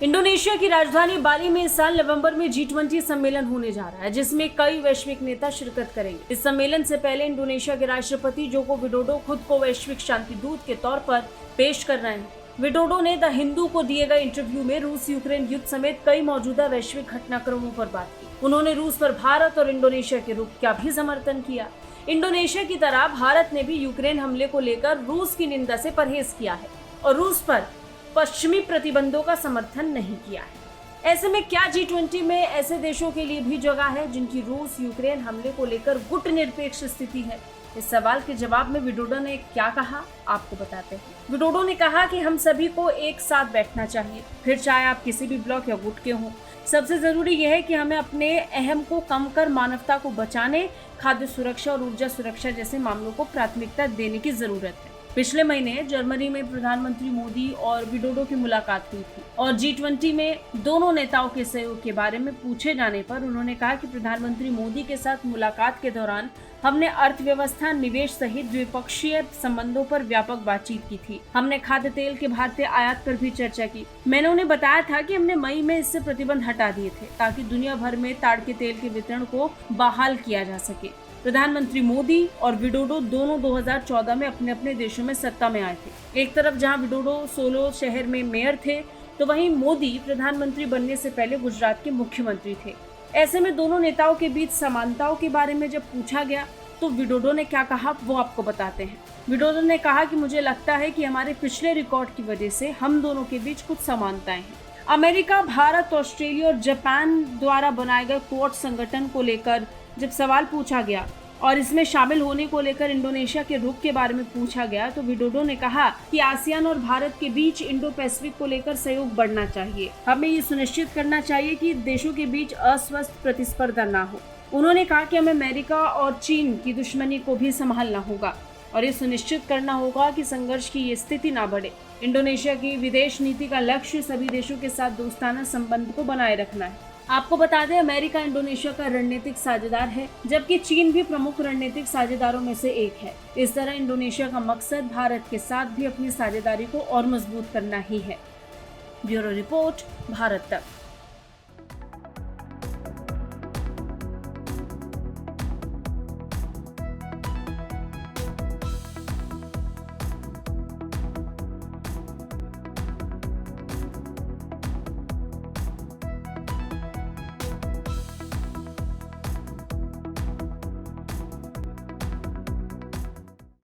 Indonesia की राजधानी बाली में इस साल नवंबर में G20 सम्मेलन होने जा रहा है, जिसमें कई वैश्विक नेता शिरकत करेंगे। इस सम्मेलन से पहले इंडोनेशिया के राष्ट्रपति जोको विडोडो खुद को वैश्विक शांति दूत के तौर पर पेश कर रहे हैं। विडोडो ने द हिंदू को दिए गए इंटरव्यू में रूस यूक्रेन युद्ध समेत कई मौजूदा वैश्विक घटनाक्रमों पर बात की। उन्होंने रूस पर भारत और इंडोनेशिया के रुख का भी समर्थन किया। इंडोनेशिया की तरह भारत ने भी यूक्रेन हमले को लेकर रूस की निंदा से परहेज किया है और रूस पर पश्चिमी प्रतिबंधों का समर्थन नहीं किया है। ऐसे में क्या G20 में ऐसे देशों के लिए भी जगह है जिनकी रूस यूक्रेन हमले को लेकर गुटनिरपेक्ष स्थिति है? इस सवाल के जवाब में विडोडो ने क्या कहा, आपको बताते हैं। विडोडो ने कहा कि हम सभी को एक साथ बैठना चाहिए, फिर चाहे आप किसी भी ब्लॉक या गुट के हों। सबसे जरूरी यह है कि हमें अपने अहम को कम कर मानवता को बचाने, खाद्य सुरक्षा और ऊर्जा सुरक्षा जैसे मामलों को प्राथमिकता देने की जरूरत है। पिछले महीने जर्मनी में प्रधानमंत्री मोदी और विडोडो की मुलाकात हुई थी और G20 में दोनों नेताओं के सहयोग के बारे में पूछे जाने पर उन्होंने कहा कि प्रधानमंत्री मोदी के साथ मुलाकात के दौरान हमने अर्थव्यवस्था, निवेश सहित द्विपक्षीय संबंधों पर व्यापक बातचीत की थी। हमने खाद्य तेल के भारतीय आयात पर भी चर्चा की। मैंने उन्हें बताया था कि हमने मई में इससे प्रतिबंध हटा दिए थे ताकि दुनिया भर में ताड़ के तेल के वितरण को बहाल किया जा सके। प्रधानमंत्री मोदी और विडोडो दोनों 2014 में अपने अपने देशों में सत्ता में आए थे। एक तरफ जहां विडोडो सोलो शहर में मेयर थे, तो वहीं मोदी प्रधानमंत्री बनने से पहले गुजरात के मुख्यमंत्री थे। ऐसे में दोनों नेताओं के बीच समानताओं के बारे में जब पूछा गया तो विडोडो ने क्या कहा, वो आपको बताते हैं। विडोडो ने कहा कि मुझे लगता है कि हमारे पिछले रिकॉर्ड की वजह से हम दोनों के बीच कुछ समानताएं हैं। अमेरिका, भारत, ऑस्ट्रेलिया और जापान द्वारा बनाए गए क्वाड संगठन को लेकर जब सवाल पूछा गया और इसमें शामिल होने को लेकर इंडोनेशिया के रुख के बारे में पूछा गया तो विडोडो ने कहा कि आसियान और भारत के बीच इंडो पैसिफिक को लेकर सहयोग बढ़ना चाहिए। हमें ये सुनिश्चित करना चाहिए कि देशों के बीच अस्वस्थ प्रतिस्पर्धा ना हो। उन्होंने कहा कि हमें अमेरिका और चीन की दुश्मनी को भी संभालना होगा और ये सुनिश्चित करना होगा कि संघर्ष की ये स्थिति ना बढ़े। इंडोनेशिया की विदेश नीति का लक्ष्य सभी देशों के साथ दोस्ताना संबंध को बनाए रखना है। आपको बता दें, अमेरिका इंडोनेशिया का रणनीतिक साझेदार है, जबकि चीन भी प्रमुख रणनीतिक साझेदारों में से एक है। इस तरह इंडोनेशिया का मकसद भारत के साथ भी अपनी साझेदारी को और मजबूत करना ही है। ब्यूरो रिपोर्ट, भारत तक।